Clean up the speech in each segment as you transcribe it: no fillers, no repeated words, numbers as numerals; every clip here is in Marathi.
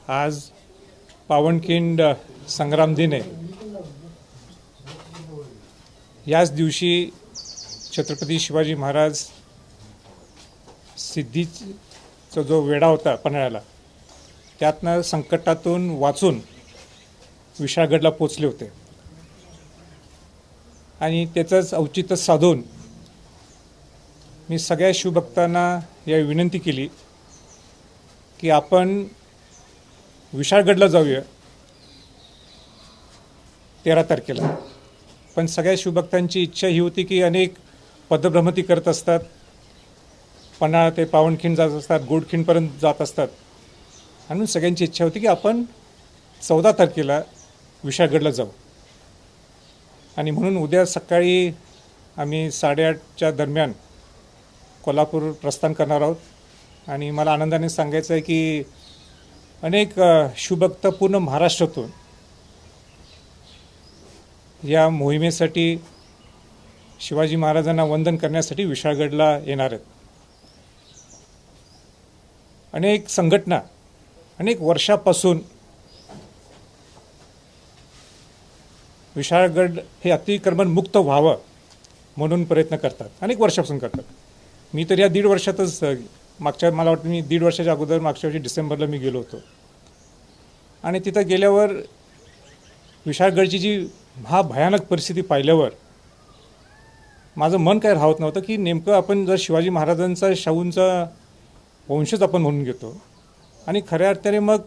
आज पावनखिंड संग्राम दिन आहे. याच दिवशी छत्रपती शिवाजी महाराज सिद्धीचा जो वेढा होता पन्हाळ्याला, त्यातनं संकटातून वाचून विशाळगडला पोचले होते. आणि त्याचंच औचित्य साधून मी सगळ्या शिवभक्तांना या विनंती केली की आपण विशाळगडला जाऊया 13 तारखेला. पण सगळ्या शिवभक्तांची इच्छा ही होती की अनेक पदभ्रमंती करत असतात, पन्हाळा ते पावनखिंड जात असतात, गोडखिंडपर्यंत जात असतात. म्हणून सगळ्यांची इच्छा होती की आपण 14 तारखेला विशाळगडला जाऊ. आणि म्हणून उद्या सकाळी आम्ही 8:30च्या दरम्यान कोल्हापूर प्रस्थान करणार आहोत. आणि मला आनंदाने सांगायचं आहे की अनेक शिवभक्त पूर्ण महाराष्ट्रातून या मोहिमेसाठी शिवाजी महाराजांना वंदन करण्यासाठी विशाळगडला येणार आहेत. अनेक संघटना अनेक वर्षापासून विशाळगड हे अतिक्रमण मुक्त व्हावं म्हणून प्रयत्न करतात, अनेक वर्षापासून करतात. मी तर या 1.5 वर्षातच मला वाटतं मी 1.5 वर्षाच्या अगोदर मागच्या वर्षी डिसेंबरला मी गेलो होतो. आणि तिथं गेल्यावर विशाळगडची जी भयानक परिस्थिती पाहिल्यावर माझं मन काय राहत नव्हतं की नेमकं आपण जर शिवाजी महाराजांचा शाहूंचा वंशज आपण म्हणून घेतो आणि खऱ्या अर्थाने मग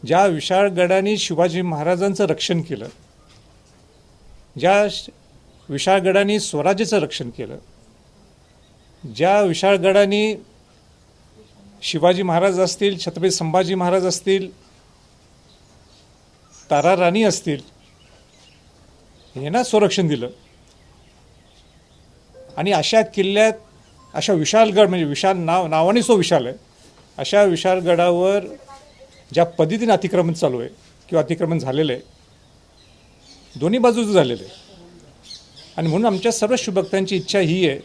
ज्या विशाळगडाने शिवाजी महाराजांचं रक्षण केलं, ज्या विशाळगडाने स्वराज्याचं रक्षण केलं, ज्या विशाळगडाने शिवाजी महाराज असतील, छत्रपती संभाजी महाराज असतील, तारा राणी असतील, यांना संरक्षण दिलं. आणि अशा किल्ल्यात अशा विशाळगड म्हणजे विशाल नावाने सो विशाल आहे, अशा विशाळगडावर ज्या पद्धतीने अतिक्रमण चालू आहे किंवा अतिक्रमण झालेलं आहे, दोन्ही बाजूचं झालेलं आहे. आणि म्हणून आमच्या सर्व शिवभक्तांची इच्छा ही आहे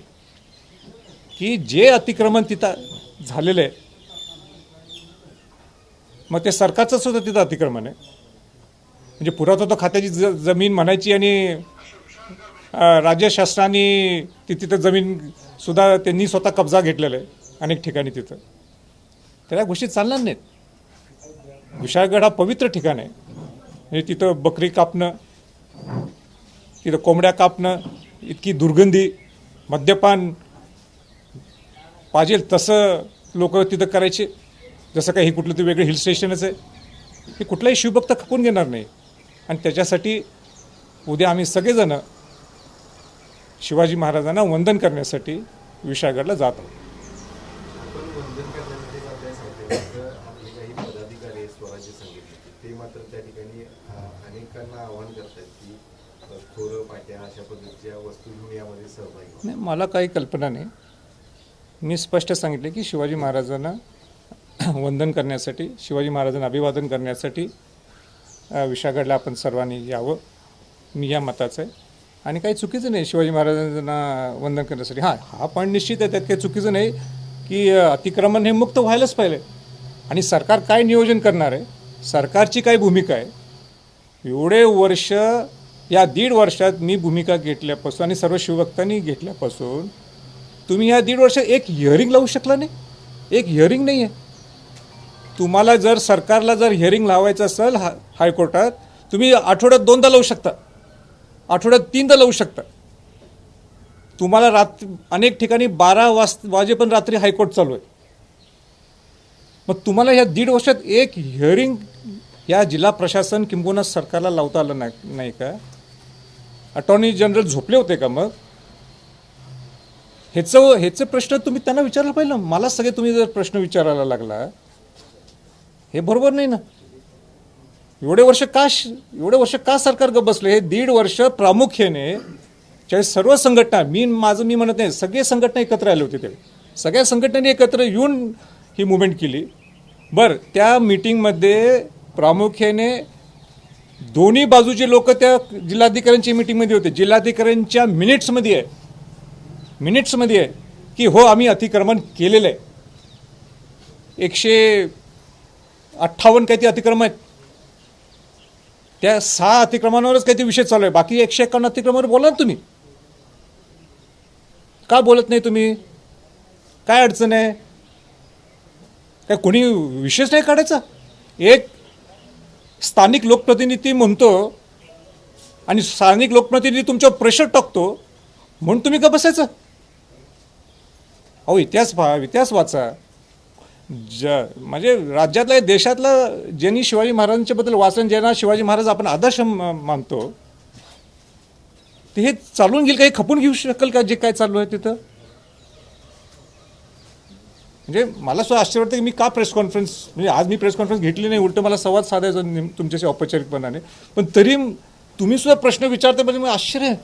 की जे अतिक्रमण तिथं झालेलं आहे, मग ते सरकारचं सुद्धा तिथं अतिक्रमण आहे. म्हणजे पुरातत्व खात्याची जमीन म्हणायची आणि राज्य शासनाने तिथं जमीनसुद्धा त्यांनी स्वतः कब्जा घेतलेला आहे अनेक ठिकाणी. तिथं त्या गोष्टी चालणार नाहीत. विशाळगड हा पवित्र ठिकाण आहे. म्हणजे तिथं बकरी कापणं, तिथं कोंबड्या कापणं, इतकी दुर्गंधी, मद्यपान पाहिजे तसं लोक तिथं करायचे, जसं काही हे कुठलं तरी वेगळं हिल स्टेशनच आहे. हे कुठलाही शिवभक्त खपून घेणार नाही. आणि त्याच्यासाठी उद्या आम्ही सगळेजण शिवाजी महाराजांना वंदन करण्यासाठी विशाळगडला जात आहोत. नाही, मला काही कल्पना नाही. मी स्पष्ट सांगितले की शिवाजी महाराजांना वंदन करण्यासाठी, शिवाजी महाराजांना अभिवादन करण्यासाठी विशाळगडला आपण सर्वांनी यावं, मी या मताचं आहे. आणि काही चुकीचं नाही शिवाजी महाराजांना वंदन करण्यासाठी. हा पॉईंट निश्चित आहे, त्यात काही चुकीचं नाही की अतिक्रमण हे मुक्त व्हायलाच पाहिजे. आणि सरकार काय नियोजन करणार आहे, सरकारची काय भूमिका आहे, एवढे वर्ष, या 1.5 वर्षात मी भूमिका घेतल्यापासून आणि सर्व शिवभक्तांनी घेतल्यापासून तुम्ही या 1.5 वर्षात एक हिअरिंग लावू शकला नाही. एक हिअरिंग नाही आहे. तुम्हाला जर सरकारला जर हिअरिंग लावायचं असेल हायकोर्टात, तुम्ही आठवड्यात 2दा लावू शकता, आठवड्यात 3दा लावू शकता. तुम्हाला अनेक ठिकाणी 12 वाजेपर्यंत रात्री हायकोर्ट चालू आहे. मग तुम्हाला या 1.5 वर्षात एक हिअरिंग या जिल्हा प्रशासन किंबहुना सरकारला लावता आलं नाही का? अटॉर्नी जनरल झोपले होते का? मग ह्याचं प्रश्न तुम्ही त्यांना विचारायला पाहिजे. मला सगळे तुम्ही जर प्रश्न विचारायला लागला, हे बरोबर नाही ना. एवढे वर्ष का सरकार गप्प बसले? हे 1.5 वर्ष प्रामुख्याने सर्व संघटना, मी म्हणत नाही, सगळे संघटना एकत्र आले होते. तेव्हा सगळ्या संघटनांनी एकत्र येऊन ही मुवमेंट केली. बरं, त्या मीटिंगमध्ये प्रामुख्याने दोन्ही बाजूचे लोक त्या जिल्हाधिकाऱ्यांच्या मीटिंगमध्ये होते. जिल्हाधिकाऱ्यांच्या मिनिट्समध्ये आहे की हो आम्ही अतिक्रमण केलेलं आहे. 58 काही ते अतिक्रम आहेत. त्या 6 अतिक्रमणावरच काही ते विषय चालू आहे. बाकी 151 अतिक्रमणावर बोला ना तुम्ही. का बोलत नाही तुम्ही? काय अडचण आहे? काय कोणी विषयच नाही काढायचा? एक स्थानिक लोकप्रतिनिधी म्हणतो आणि स्थानिक लोकप्रतिनिधी तुमच्यावर प्रेशर टाकतो म्हणून तुम्ही का बसायचं? अहो इतिहास पहा, इतिहास वाचा. म्हणजे राज्यातला देशातला ज्यांनी शिवाजी महाराजांच्या बद्दल वाचन, ज्यांना शिवाजी महाराज आपण आदर्श मानतो, ते हे चालून घेईल, काही खपून घेऊ शकेल का जे काय चालू आहे तिथं? म्हणजे मला सुद्धा आश्चर्य वाटतं की मी का प्रेस कॉन्फरन्स, म्हणजे आज मी प्रेस कॉन्फरन्स घेतली नाही, उलटं मला संवाद साधायचा तुमच्याशी औपचारिकपणाने, पण तरी तुम्ही सुद्धा प्रश्न विचारता म्हणजे मग आश्चर्य आहे.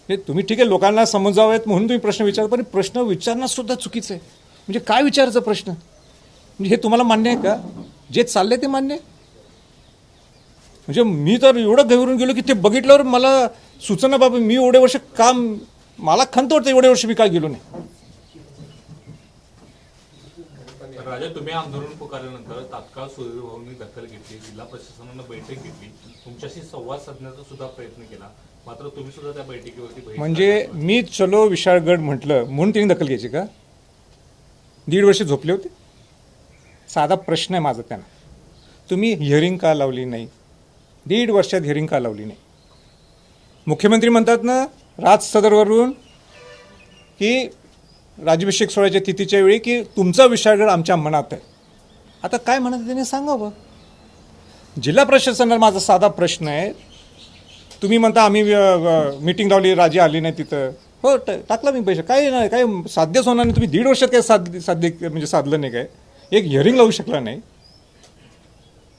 हे तुम्ही ठीक आहे लोकांना समजावेत म्हणून तुम्ही प्रश्न विचारता, पण प्रश्न विचारणं सुद्धा चुकीचं आहे. म्हणजे काय विचारायचा प्रश्न? म्हणजे हे तुम्हाला मान्य आहे का? जे चाललंय ते मान्य आहे? म्हणजे मी तर एवढं घाबरून गेलो की ते बघितल्यावर मला सुचना बाबा मी एवढे वर्ष काम, मला खंत वाटतं एवढे वर्ष मी काय गेलो नाही. राजा, तुम्ही आंदोलन पुकारल्यानंतर तात्काळ सूर्यभाऊंनी दखल घेतली, जिल्हा प्रशासनानं बैठक घेतली, तुमच्याशी संवाद साधण्याचा सुद्धा प्रयत्न केला, मात्र तुम्ही सुद्धा त्या बैठकीवरती म्हणजे मी चलो विशाळगड म्हटलं म्हणून त्यांनी दखल घ्यायची का? 1.5 वर्ष झोपले होते? साधा प्रश्न आहे माझा त्यांना. तुम्ही हिअरिंग का लावली नाही? 1.5 वर्षात हिअरिंग का लावली नाही? मुख्यमंत्री म्हणतात ना राज सदरवरून की राज्याभिषेक सोहळ्याच्या तिथीच्या वेळी की तुमचा विशाळगड आमच्या मनात आहे. आता काय म्हणत त्यांनी सांगावं. जिल्हा प्रशासनाला माझा साधा प्रश्न आहे. तुम्ही म्हणता आम्ही मीटिंग लावली, राजे आली नाही तिथं. हो टाकला मी पैसे, काय नाही, काय साध्यच होणार नाही. तुम्ही 1.5 वर्षात काय साध्य म्हणजे साधलं नाही काय? एक हिअरिंग लावू शकला नाही.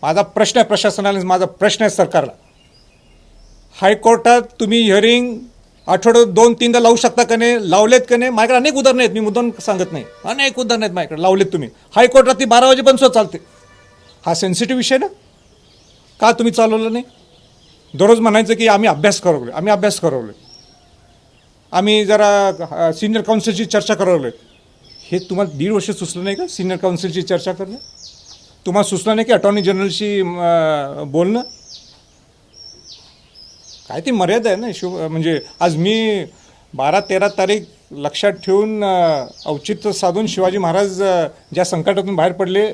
माझा प्रश्न आहे प्रशासनाला, माझा प्रश्न आहे सरकारला. हायकोर्टात तुम्ही हिअरिंग आठवड्यात 2-3दा लावू शकता का नाही? लावलेत का नाही? माझ्याकडे अनेक उदाहरणं आहेत, मी मुद्दाम सांगत नाही, अनेक उदाहरणं आहेत माझ्याकडे. लावलेत तुम्ही. हायकोर्टात ती 12 वाजेपर्यंत सुद्धा चालते. हा सेन्सिटिव्ह विषय ना? का तुम्ही चालवलं नाही? दररोज म्हणायचं की आम्ही अभ्यास करवलो, आम्ही अभ्यास करवलो, आम्ही जरा सिनियर काउन्सिलची चर्चा करवलोय. हे तुम्हाला 1.5 वर्ष सुचलं नाही का सिनियर काउन्सिलची चर्चा करणं? तुम्हाला सुचलं नाही की अटॉर्नी जनरलशी बोलणं? काय ती मर्यादा आहे ना. म्हणजे आज मी 12-13 तारीख लक्षात ठेवून औचित्य साधून शिवाजी महाराज ज्या संकटातून बाहेर पडले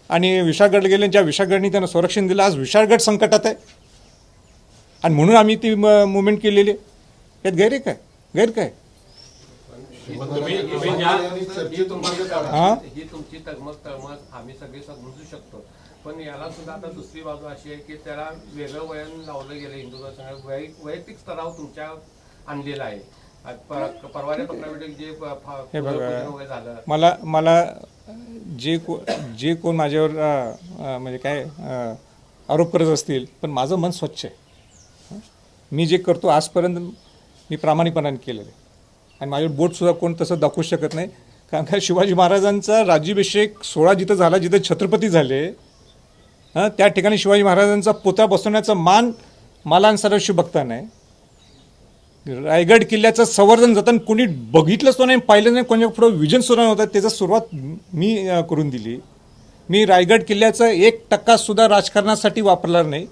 आणि विशाळगड गेले, ज्या विशाळगडनी त्यांना संरक्षण दिलं, आज विशाळगड संकटात आहे आणि म्हणून आम्ही ती मुवमेंट केलेली. यात गैर आहे काय? गैर काय? ही तुमची तळमळ आम्ही सगळे समजू शकतो, पण याला सुद्धा आता दुसरी बाजू अशी आहे की त्याला वेगळं वयन लावलं गेलं. हिंदुत्व वैयक्तिक स्तरावर तुमच्या आणलेला आहे. परवाच्या पत्रामध्ये जे झालं, मला जे कोण माझ्यावर म्हणजे काय आरोप करत असतील, पण माझं मन स्वच्छ आहे. मी जे करतो आजपर्यंत मी प्रामाणिकपणाने केलेलं आहे आणि माझ्यावर बोटसुद्धा कोण तसं दाखवू शकत नाही. कारण का शिवाजी महाराजांचा राज्याभिषेक सोहळा जिथं झाला, जिथं छत्रपती झाले, त्या ठिकाणी शिवाजी महाराजांचा पुतळा बसवण्याचा मान मला आणि सर्व शिवभक्तांना नाही. रायगड किल्ल्याचं संवर्धन जाताना कोणी बघितलंच नाही, पाहिलं नाही, कोणत्या पुढं विजन सुरू नव्हतं. त्याचा सुरुवात मी करून दिली. मी रायगड किल्ल्याचा 1% सुद्धा राजकारणासाठी वापरला नाही.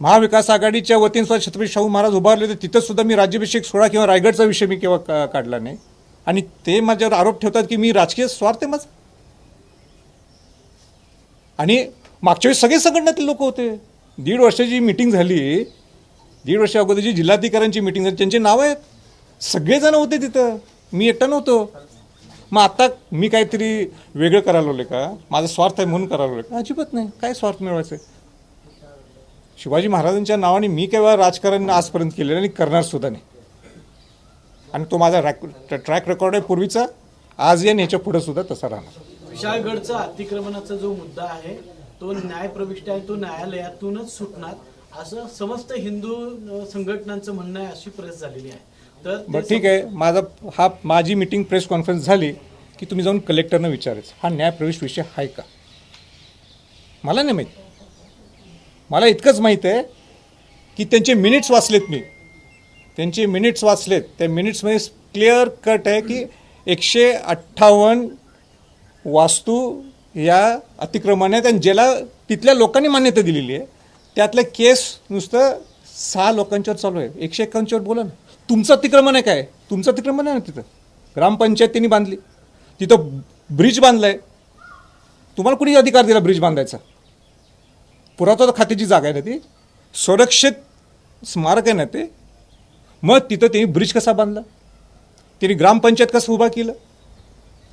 महाविकास आघाडीच्या वतीने सुद्धा छत्रपती शाहू महाराज उभारले होते, तिथं सुद्धा मी राज्याभिषेक सोहळा किंवा रायगडचा विषय मी केव्हा काढला नाही. आणि ते माझ्यावर आरोप ठेवतात की मी राजकीय स्वार्थ आहे माझा. आणि मागच्या वेळेस सगळे संघटनातील लोक होते. 1.5 वर्षाची मीटिंग झाली, 1.5 वर्षा अगोदरची जिल्हाधिकाऱ्यांची मीटिंग झाली, त्यांची नावं आहेत, सगळेजण होते तिथं, मी एकटा नव्हतो. मग आता मी काहीतरी वेगळं करायला लागले का? माझा स्वार्थ आहे म्हणून करायला लागले का? अजिबात नाही. काय स्वार्थ मिळवायचं आहे? शिवाजी महाराजांच्या नावाने मी केव्हा राजकारण आजपर्यंत केलेलं आणि करणार सुद्धा नाही. आणि तो माझा ट्रॅक रेकॉर्ड आहे पूर्वीचा, आज या ह्याच्या पुढे सुद्धा तसा राहणार. विशाळगडचा अतिक्रमणाचा जो मुद्दा आहे तो न्यायप्रविष्ट आहे, तो न्यायालयातूनच सुटणार असं समस्त हिंदू संघटनांचं म्हणणं आहे, अशी प्रेस झालेली आहे. तर बरं ठीक आहे, माझी मीटिंग प्रेस कॉन्फरन्स झाली की तुम्ही जाऊन कलेक्टरनं विचारायचं हा न्यायप्रविष्ट विषय आहे का? मला नाही माहीत. मला इतकंच माहीत आहे की त्यांचे मिनिट्स वाचलेत मी, त्यांचे मिनिट्स वाचलेत. त्या मिनिट्समध्ये क्लिअर कट आहे की 158 वास्तू या अतिक्रमणात आणि ज्याला तिथल्या लोकांनी मान्यता दिलेली आहे त्यातलं केस नुसतं 6 लोकांच्यावर चालू आहे. 151 बोला ना. तुमचं अतिक्रमण आहे काय? तुमचं अतिक्रमण आहे ना तिथं. ग्रामपंचायत त्यांनी बांधली, तिथं ब्रिज बांधलाय. तुम्हाला कुणी अधिकार दिला ब्रिज बांधायचा? पुरातत्व खात्याची जागा आहे ना ती, संरक्षित स्मारक आहे ना ते. मग तिथं त्यांनी ब्रिज कसा बांधला? त्यांनी ग्रामपंचायत कसं उभा केलं?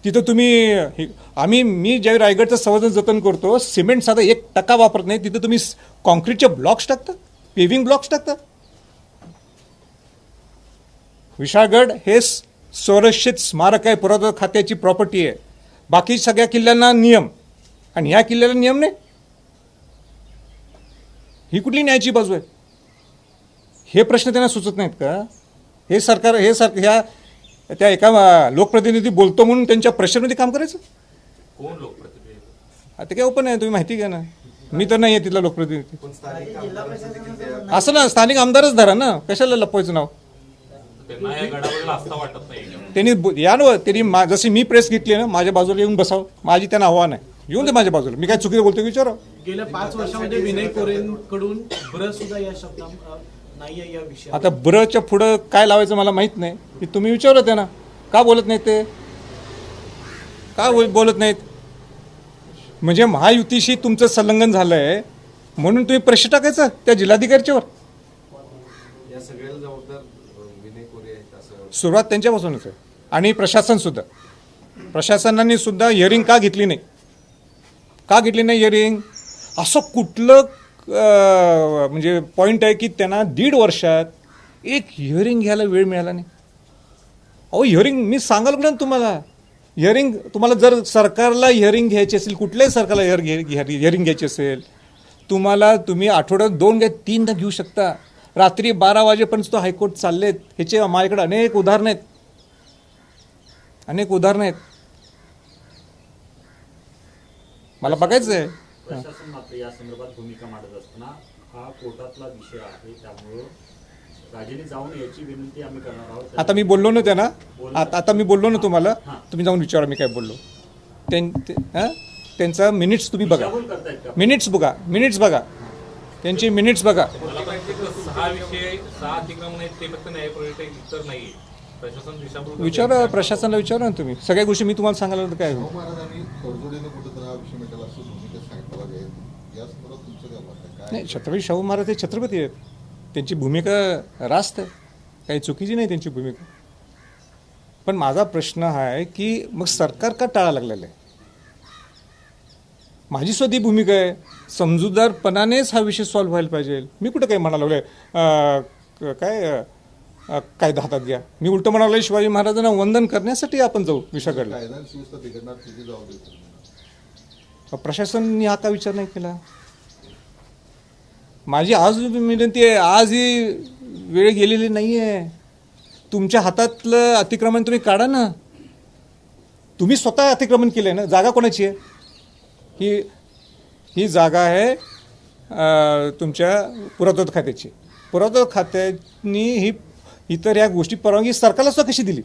तिथं तुम्ही मी ज्यावेळी रायगडचं संवर्धन जतन करतो, सिमेंट साधा 1% वापरत नाही. तिथं तुम्ही कॉन्क्रीटचे ब्लॉक्स टाकता, पेव्हिंग ब्लॉक्स टाकता. विशाळगड हे संरक्षित स्मारक आहे, पुरातत्व खात्याची प्रॉपर्टी आहे. बाकी सगळ्या किल्ल्यांना नियम आणि ह्या किल्ल्याला नियम नाही. ही कुठली न्यायाची बाजू आहे? हे प्रश्न त्यांना सुचत नाहीत का? हे सरकार ह्या त्या एका लोकप्रतिनिधी बोलतो म्हणून त्यांच्या प्रेशरमध्ये काम करायचं? कोण लोकप्रतिनिधी? आता काय ओपन आहे, तुम्ही माहिती घ्या ना. मी तर नाही आहे तिथला लोकप्रतिनिधी. असं ना, स्थानिक आमदारच धरा ना, कशाला लपवायचं नाव? त्यांना या गडाबद्दल आस्था वाटत नाही. त्यांनी या ना, त्यांनी जशी मी प्रेस घेतली ना, माझ्या बाजूला येऊन बसावं. माझी त्यांना आव्हान आहे, येऊन दे माझ्या बाजूला. मी काय चुकीचं बोलतो विचारा. गेल्या 5 वर्षामध्ये विनय कोरेंकडून बरं सुद्धा या शब्दा नाहीये या विषयावर. आता ब्रच्या पुढं काय लावायचं मला माहित नाही. की तुम्ही विचारत आहे ना, का बोलत नाहीत ते? का बोलत नाहीत? म्हणजे महायुतीशी तुमचं संलग्न झालंय म्हणून तुम्ही प्रश्न टाकायचा त्या जिल्हाधिकाऱ्याच्यावर? या सगळ्याला जबाबदार विनय कोरे आहेत असं सुरुवात त्यांच्यापासूनच आहे. आणि प्रशासनसुद्धा, प्रशासनाने सुद्धा हिअरिंग का घेतली नाही? का घेतली नाही हिअरिंग? असं कुठलं म्हणजे पॉईंट आहे की त्यांना 1.5 वर्षात एक हिअरिंग घ्यायला वेळ मिळाला नाही? अहो हिअरिंग मी सांगायला लागलो ना तुम्हाला. हिअरिंग तुम्हाला जर सरकारला हिअरिंग घ्यायची असेल, कुठल्याही सरकारला हिअरिंग घ्यायची असेल, तुम्ही आठवड्यात 2 घ्या, 3दा घेऊ शकता. रात्री 12 वाजेपर्यंत तो हायकोर्ट चाललेत. ह्याचे माझ्याकडे अनेक उदाहरणं आहेत. मला बघायचं आहे. प्रशासन मात्र या संदर्भात भूमिका मांडत असताना हा कोर्टातला विषय आहे, त्यामुळं राजेने जाऊन याची विनंती आम्ही करणार आहोत. आता मी बोललो ना त्यांना, आता मी बोललो ना तुम्हाला, तुम्ही जाऊन विचारा मी काय बोललो. त्यांचा मिनिट्स तुम्ही बघा, मिनिट्स बघा त्यांची मिनिट्स बघा. मला वाटतं 6 अतिक्रमण आहेत ते फक्त न्यायप्रविष्ट आहेत, इतर नाही. प्रशासन दिशाभूल विचारा, प्रशासनाला विचारा ना तुम्ही. सगळ्या गोष्टी मी तुम्हाला सांगायला लागलो काय? शाहू महाराजांनी तडजोडीनं कुठेतरी हा विषय मिटायला असं भूमिका सांगितलं पाहिजे. या संदर्भात तुमचं काय मत आहे? काय नाही, छत्रपती शाहू महाराज हे छत्रपती आहेत. त्यांची भूमिका रास्त आहे, काही चुकीची नाही त्यांची भूमिका. पण माझा प्रश्न हा आहे की मग सरकार का टाळा लागलेलं आहे? माझी स्वतः भूमिका आहे, समजूतदारपणानेच हा विषय सॉल्व्ह व्हायला पाहिजे. मी कुठं काही म्हणायला लागलोय कायदा हातात घ्या. मी उलटं म्हणालो लागलोय शिवाजी महाराजांना वंदन करण्यासाठी आपण जाऊ विशाळगडला. कायदा आणि सुव्यवस्था बिघडणार तुझी जबाबदारी. प्रशासनाने हा का विचार नाही केला? माझी आज विनंती आहे, आज ही वेळ गेलेली नाही आहे. तुमच्या हातातलं अतिक्रमण तुम्ही काढा ना. तुम्ही स्वतः अतिक्रमण केलं आहे ना. जागा कोणाची आहे? ही जागा आहे तुमच्या पुरातत्व खात्याची. पुरातत्व खात्यानी ही इतर या गोष्टी परवानगी सरकारला सुद्धा कशी दिली?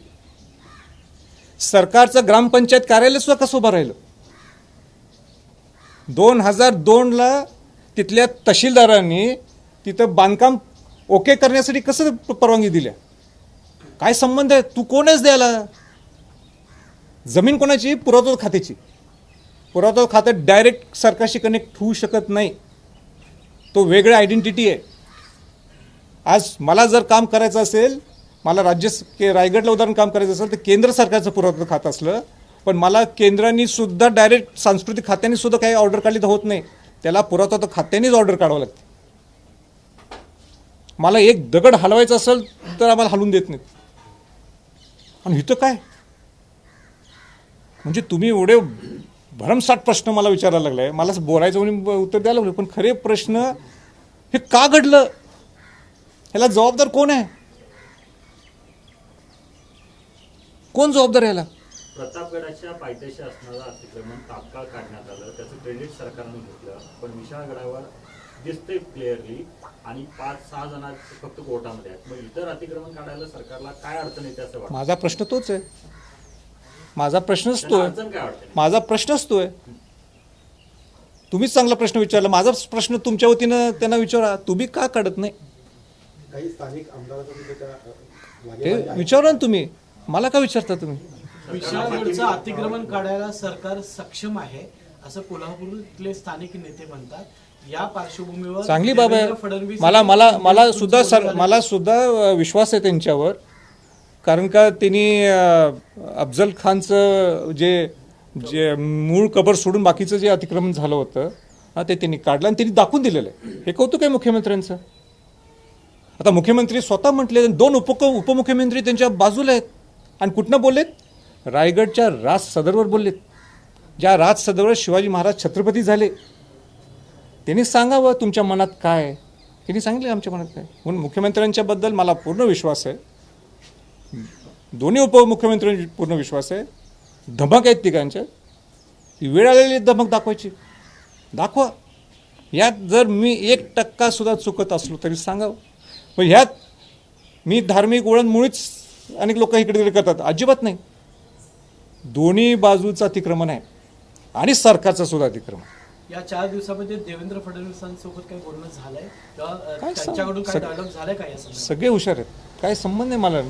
सरकारचं ग्रामपंचायत कार्यालय सुद्धा कसं उभं राहिलं? 2002ला तिथल्या तहसीलदारांनी तिथं बांधकाम ओके करण्यासाठी कसं परवानगी दिल्या? काय संबंध आहे? तू कोण आहेस द्यायला? जमीन कोणाची? पुरातत्व खात्याची. पुरातत्व खातं डायरेक्ट सरकारशी कनेक्ट होऊ शकत नाही. तो वेगळी आयडेंटिटी आहे. आज मला जर काम करायचं असेल, मला रायगडला उदाहरण काम करायचं असेल तर केंद्र सरकारचं पुरातत्व खातं असलं, पण मला केंद्राने सुद्धा डायरेक्ट सांस्कृतिक खात्याने सुद्धा काही ऑर्डर काढली तर होत नाही. त्याला पुरातत्व खात्यानेच ऑर्डर काढावं लागते. मला एक दगड हलवायचा असेल तर आम्हाला हलवून देत नाहीत. आणि इथं काय म्हणजे तुम्ही एवढे भरमसाठ प्रश्न मला विचारायला लागलाय. मला बोलायचं म्हणून उत्तर द्यायला लागलं, पण खरे प्रश्न हे का घडलं, ह्याला जबाबदार कोण आहे? कोण जबाबदार याला? प्रतापगडाच्या पायथ्याशी असणारं अतिक्रमण तात्काळ काढण्यात आलं, त्याचं क्रेडिट सरकारने घेतलं. पण विशाळगडावर दिसतंय क्लिअरली आणि 5-6 जणांचे फक्त कोर्टामध्ये आहेत. मग इतर अतिक्रमण काढायला सरकारला काय अडचण येते असं वाटतं? माझा प्रश्न तोच आहे. माझा प्रश्नच तो त्यांना आहे. अडचण काय वाटते? माझा प्रश्नच तो आहे. तुम्हीच चांगला प्रश्न विचारला. माझा प्रश्न तुमच्या वतीनं त्यांना विचारा, तुम्ही का काढत नाही काही स्थानिक आमदाराचा तिथे त्या ते विचारा ना तुम्ही. मला का विचारता तुम्ही? विशाळगडचं अतिक्रमण काढायला सरकार सक्षम आहे असं कोल्हापूरले स्थानिक नेते म्हणतात. या पार्श्वभूमीवर चांगली बाब आहे. देवेंद्र फडणवीस मला सुद्धा विश्वास आहे त्यांच्यावर. कारण का त्यांनी अफजल खानचं जे जे मूळ कबर सोडून बाकीचं जे अतिक्रमण झालं होतं ते त्यांनी काढलं आणि त्यांनी दाखवून दिलेलं आहे. हे कौतुक आहे मुख्यमंत्र्यांचं. आता मुख्यमंत्री स्वतः म्हटले, 2 उपमुख्यमंत्री त्यांच्या बाजूला आहेत. आणि कुठनं बोललेत? रायगडच्या राज सदरवर बोललेत. ज्या राज सदरवर शिवाजी महाराज छत्रपती झाले. त्यांनी सांगावं तुमच्या मनात काय. त्यांनी सांगितलं आमच्या मनात काय. म्हणून मुख्यमंत्र्यांच्याबद्दल मला पूर्ण विश्वास आहे. दोन्ही उपमुख्यमंत्र्यांची पूर्ण विश्वास आहे. धमक आहेत तिघांच्या. ती वेळ आलेली धमक दाखवायची, दाखवा. यात जर मी 1% सुद्धा चुकत असलो तरी सांगावं. पण ह्यात मी धार्मिक वळण मुळीच अनेक लोक इकडे तिकडे करतात, अजिबात नाही. दोन्ही बाजूचं अतिक्रमण आहे आणि सरकारचं सुद्धा अतिक्रमण. या 4 दिवसामध्ये देवेंद्र फडणवीसांसोबत काही बोलणं झालंय किंवा काय त्यांच्याकडून काय सग- डायलॉग झालाय का या संदर्भात? सगळे हुशार आहेत. काय संबंध आहे मला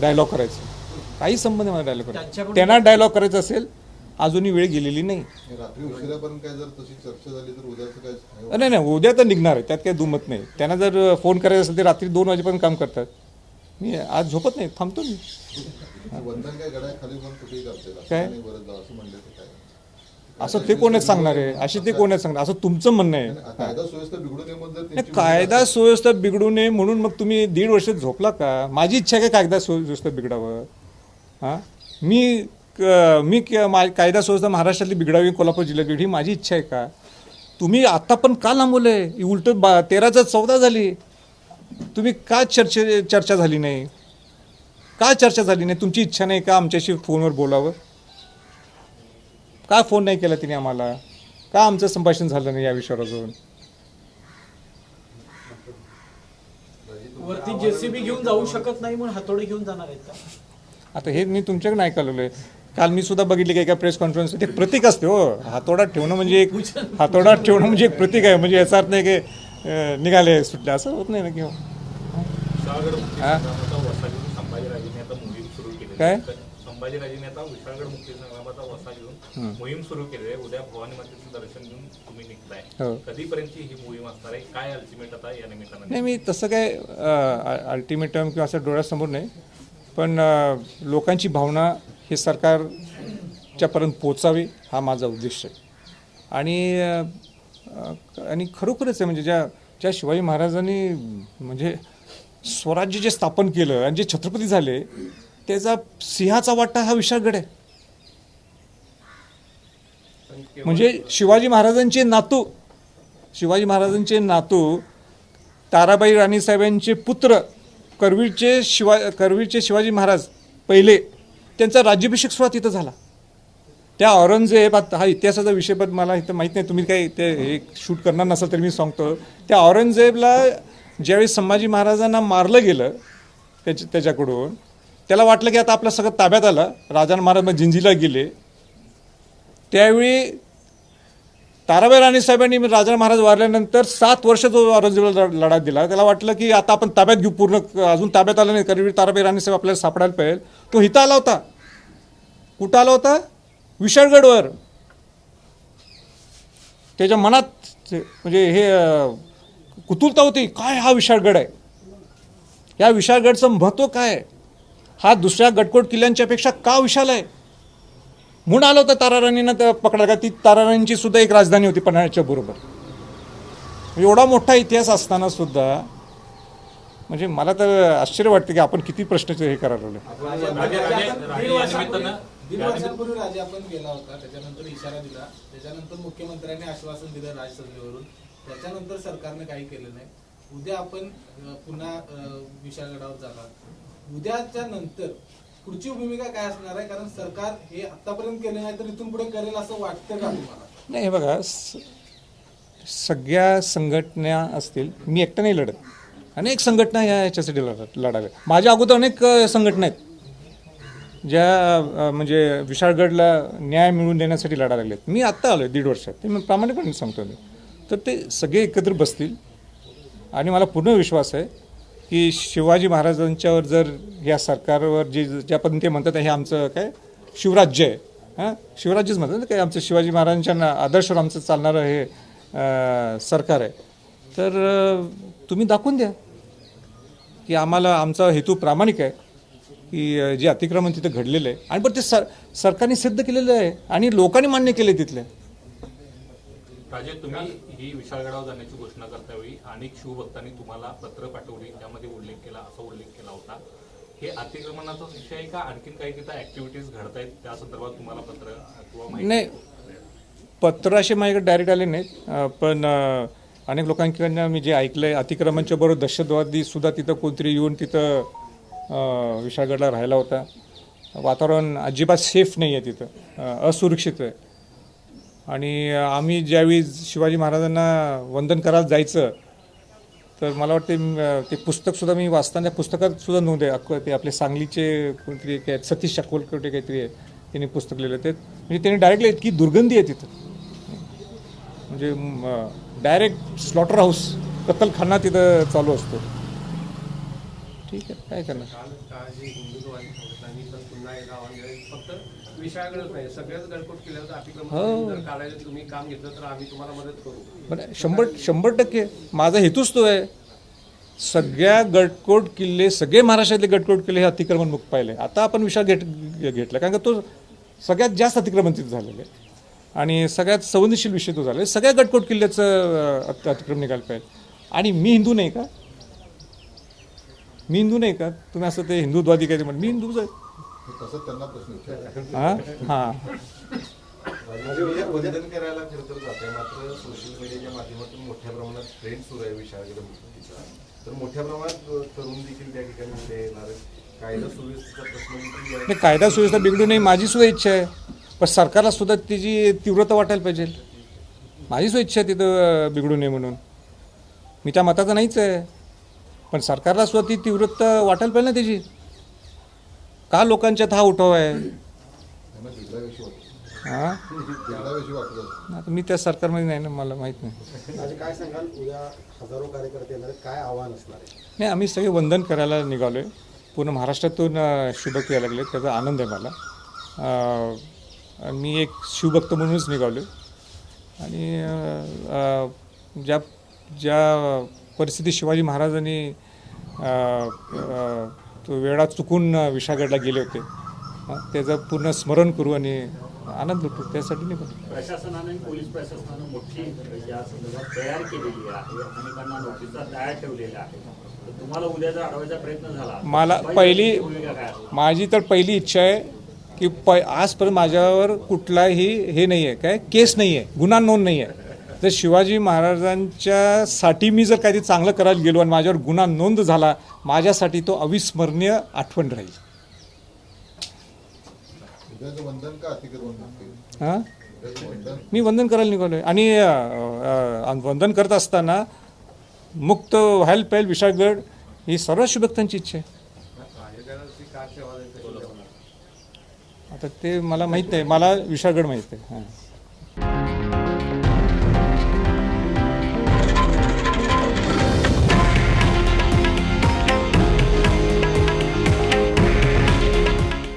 डायलॉग करायचं? काही संबंध आहे मला डायलॉग करायचा. त्यांच्याकडून- त्यांना डायलॉग करायचा असेल, अजूनही वेळ गेलेली नाही. रात्री उशिरापर्यंत काय जर तशी चर्चा झाली तर उद्याचं काय नाही नाही, उद्या तर निघणार आहे, त्यात काही दुमत नाही. त्यांना जर फोन करायचा असेल तर रात्री 2 वाजेपर्यंत काम करतात. मी आज झोपत नाही, थांबतो मी. वंदन काय गड्या खाली पण कुठेही करते काय? बरं असं म्हणलं तर काय असं ते कोणच सांगणार आहे? असे ते कोणच सांगणार? असं तुमचं म्हणणं आहे. कायदा सुव्यवस्था बिघडू नये म्हणून जर नाही, त्यांची कायदा सुव्यवस्था बिघडू नये म्हणून मग तुम्ही 1.5 वर्ष झोपला का? माझी इच्छा आहे का कायदा सुव्यवस्था बिघडावं? हां, कायदा सुव्यवस्था महाराष्ट्रातली बिघडावी, कोल्हापूर जिल्ह्यात बिघडी, ही माझी इच्छा आहे का? तुम्ही आता पण का लांबवलंय? उलट 13-14 झाली. तुम्ही का चर्चा झाली नाही? का चर्चा झाली नाही? तुमची इच्छा नाही का आमच्याशी फोनवर बोलावं? का फोन नाही केला तिने आम्हाला? का आमचं संभाषण झालं नाही या विषयावर अजून? वरती जेसीबी घेऊन जाऊ शकत नाही म्हणून हातोडे घेऊन जाणार आहेत का? आता हे मी तुमच्याकडे नाही कळवलंय. काल मी सुद्धा बघितले की एका प्रेस कॉन्फरन्स, ते प्रतीक असते हो. हातोडा ठेवणं म्हणजे एक प्रतीक आहे. म्हणजे याचा अर्थ नाही की निघाले सुटले, असं होत नाही ना. किंवा विशाळगड मुक्ती संग्रामाचा वसा घेऊन संभाजीराजेंनी आता मोहीम सुरू केली. काय? संभाजीराजेंनी आता विशाळगड मुक्ती संग्रामाचा वसा घेऊन मोहीम सुरू केली आहे. उद्या भवानी मातेचं दर्शन घेऊन तुम्ही निघताय. हो. कधीपर्यंतची ही मोहीम असणार आहे? काय अल्टिमेट आता या निमित्तानं? नाही, मी तसं काय अल्टिमेटम किंवा असं डोळ्यासमोर नाही. पण लोकांची भावना हे सरकारच्यापर्यंत पोचावी हा माझा उद्देश आहे. आणि खरोखरच आहे, म्हणजे ज्या शिवाजी महाराजांनी म्हणजे स्वराज्य जे स्थापन केलं आणि जे छत्रपती झाले, त्याचा सिंहाचा वाटा हा विशाळगड आहे. म्हणजे शिवाजी महाराजांचे नातू ताराबाई राणीसाहेबांचे पुत्र करवीरचे शिवाजी महाराज पहिले, त्यांचा राज्याभिषेक सुद्धा तिथं झाला. त्या औरंगजेब, हा इतिहासाचा विषय पण मला इथं माहीत नाही, तुम्ही काही ते एक शूट करणार नसाल तरी मी सांगतो. त्या औरंगजेबला ज्यावेळी संभाजी महाराजांना मारलं गेलं त्याच्याकडून, त्याला वाटलं की आता आपलं सगळं ताब्यात आलं, राजा महाराज जिंजीला गेले. त्यावेळी ताराबाई राणीसाहेबांनी राजा महाराज वारल्यानंतर 7 वर्ष जो औरंगजेबला लढा दिला, त्याला वाटलं की आता आपण ताब्यात घेऊ पूर्ण. अजून ताब्यात आलं नाही, कारण ताराबाई राणीसाहेब आपल्याला सापडायला पाहिजे. तो इथं आला होता. कुठं आला होता? विशाळगडवर. त्याच्या मनात म्हणजे हे कुतूहलता होती, काय हा विशाळगड आहे, या विशाळगडचं महत्त्व काय, हा दुसऱ्या गडकोट किल्ल्यांच्या पेक्षा का विशाल आहे, म्हणून आलं होतं ताराराणीनं पकडा. का ती ताराराणींची सुद्धा एक राजधानी होती पन्हाळ्याच्या बरोबर. एवढा मोठा इतिहास असताना सुद्धा म्हणजे मला तर आश्चर्य वाटतं की आपण किती प्रश्न हे करायला लागलो. दीड वर्षांपूर्वी राजा आपण गेला होता, त्याच्यानंतर इशारा दिला, त्याच्यानंतर मुख्यमंत्र्यांनी आश्वासन दिलं राजसभेवरून, त्याच्यानंतर सरकारने काही केलं नाही. उद्या आपण पुन्हा विशाळगडावर जाणार. उद्याच्या नंतर पुढची भूमिका काय असणार आहे? कारण सरकार हे आतापर्यंत केले नाही तर इथून पुढे करेल असं वाटतं का तुम्हाला? नाही, हे बघा, सगळ्या संघटना असतील, मी एकटं नाही लढत. अनेक संघटना ह्याच्यासाठी लढाव्या. माझ्या अगोदर अनेक संघटना आहेत. म्हणजे विशाळगडला न्याय मिळवून देण्यासाठी लढा लागलेत. मी आत्ता आलो आहे 1.5 वर्षात, ते मी प्रामाणिकपणे सांगतो मी. तर ते सगळे एकत्र बसतील आणि मला पूर्ण विश्वास आहे की शिवाजी महाराजांच्यावर जर या सरकारवर ज्या पद्धतीने म्हणतात हे आमचं काय शिवराज्य आहे, हां शिवराज्यच म्हणतात ना, काय आमचं शिवाजी महाराजांच्या आदर्शावर आमचं चालणारं हे सरकार आहे. तर तुम्ही दाखवून द्या की आम्हाला आमचा हेतू प्रामाणिक आहे, की जे अतिक्रमण तिथं घडलेलं आहे आणि पण ते सरकारने सिद्ध केलेलं आहे आणि लोकांनी मान्य केले तिथले. राजे, तुम्ही ही विशाळगडावर जाण्याची घोषणा करतावेळी अनेक शिवभक्तांनी तुम्हाला पत्र पाठवली, त्यामध्ये उल्लेख केला होता. हे अतिक्रमणाचाच विषय आहे का आणखीन काही तिथं ऍक्टिव्हिटीज घडतायत त्या संदर्भात तुम्हाला पत्र किंवा माहिती? नाही, पत्र असे माझ्याकडे डायरेक्ट आले नाहीत, पण अनेक लोकांकडनं मी जे ऐकलं आहे अतिक्रमणच्या बरोबर दहशतवादी सुद्धा तिथं कोणतरी येऊन तिथं विशाळगडला राहिला होता. वातावरण अजिबात सेफ नाही आहे तिथं, असुरक्षित आहे. आणि आम्ही ज्यावेळी शिवाजी महाराजांना वंदन करायला जायचं तर मला वाटते ते पुस्तकसुद्धा मी वाचताना त्या पुस्तकात सुद्धा नोंद आहे. ते आपले सांगलीचे कोणतरी काय सतीश अकोलकटे काहीतरी आहे, त्यांनी पुस्तक लिहिलं ते. म्हणजे त्यांनी डायरेक्टली इतकी दुर्गंधी आहे तिथं, म्हणजे डायरेक्ट स्लॉटर हाऊस कत्तलखाना तिथं चालू असतो. ठीक आहे, काय करणार. काल हिंदुत्ववादी संघटनांनी पण पुन्हा एकदा फक्त विशाळगडच नाही सगळ्याच गडकोट केल्याचं अतिक्रमण जर काढायचं तुम्ही काम घेतलं तर आम्ही तुम्हाला मदत करू. बरं, 100% माझा हेतूच तो आहे. सगळ्या गडकोट किल्ले, सगळे महाराष्ट्रातले गडकोट किल्ले हे अतिक्रमण मुक्त पाहिले. आता आपण विशाळ घेतला कारण का तो सगळ्यात जास्त अतिक्रमण तिथं झालेलं आहे आणि सगळ्यात संवेदनशील विषय तो झाला आहे. सगळ्या गडकोट किल्ल्याचं अतिक्रमण निघायला पाहिजे. आणि मी हिंदू नाही का? मी हिंदू नाही का? तुम्ही असं ते हिंदुत्वादी काय ते म्हण, मी हिंदूच आहे. तसं त्यांना प्रश्न विचारला. हां वंदन करायला खरं तर जाते, मात्र सोशल मीडियाच्या माध्यमातून मोठ्या प्रमाणात ट्रेंड सुरू आहे विशाळगड मुक्तीचा. तर मोठ्या प्रमाणात तरुण देखील त्या ठिकाणी उद्या येणार आहे. कायदा सुव्यवस्थेचा प्रश्न देखील नाही, कायदा सुव्यवस्था बिघडू नये माझी सुद्धा इच्छा आहे, पण सरकारला सुद्धा त्याची तीव्रता वाटायला पाहिजे. माझी सुद्धा इच्छा आहे तिथं बिघडू नये म्हणून. मी त्या मताचा नाहीच आहे, पण सरकारला सुद्धा ती तीव्रता वाटायला पाहिजे ना त्याची. का लोकांच्यात हा उठाव आहे? त्यांना बिघडाविषयी वाटतं. हां, बिघडाविषयी वाटतं. आता मी त्या सरकारमध्ये नाही ना, मला माहीत नाही. आज काय सांगाल, उद्या हजारो कार्यकर्ते येणार आहेत, काय आव्हान असणार आहे? नाही, आम्ही सगळे वंदन करायला निघालो आहे. पूर्ण महाराष्ट्रातून शिवभक्त यायला लागले, त्याचा आनंद आहे मला. मी एक शिवभक्त म्हणूनच निघालो आहे. आणि ज्या परिस्थितीत शिवाजी महाराजांनी तो वेळा चुकून विशाळगडला गेले होते, त्याचं पूर्ण स्मरण करू आणि आनंद लुटू, त्यासाठी नाही. प्रशासनाने आणि पोलीस प्रशासनानं मोठी या संदर्भात तयार केलेली आहे, अनेकांना नोटिसा तयार ठेवलेल्या आहे. तर तुम्हाला उद्या जर अडवायचा प्रयत्न झाला, माझी तर पहिली इच्छा आहे की आजपर्यंत माझ्यावर कुठलाही हे नाही आहे, काय केस नाही आहे, गुन्हा नोंद नाही आहे. जर शिवाजी महाराजांच्यासाठी मी जर काहीतरी चांगलं करायला गेलो आणि माझ्यावर गुन्हा नोंद झाला, माझ्यासाठी तो अविस्मरणीय आठवण राहील. उद्याचं वंदन का अतिक्रमण नसते? हां, उद्याचं वंदन मी वंदन करायला निघालो आहे. आणि वंदन करत असताना मुक्त व्हायला पाहिजे विशाळगड, ही सर्व शुभभक्तांची इच्छा आहे. आता ते मला माहीत नाही, मला विशाळगड माहीत आहे. हां.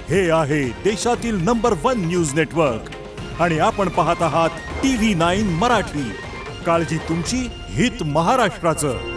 हे आहे देशातील नंबर 1 न्यूज नेटवर्क आणि आपण पाहत आहात TV9 मराठी. काळजी तुमची, हित महाराष्ट्राचं.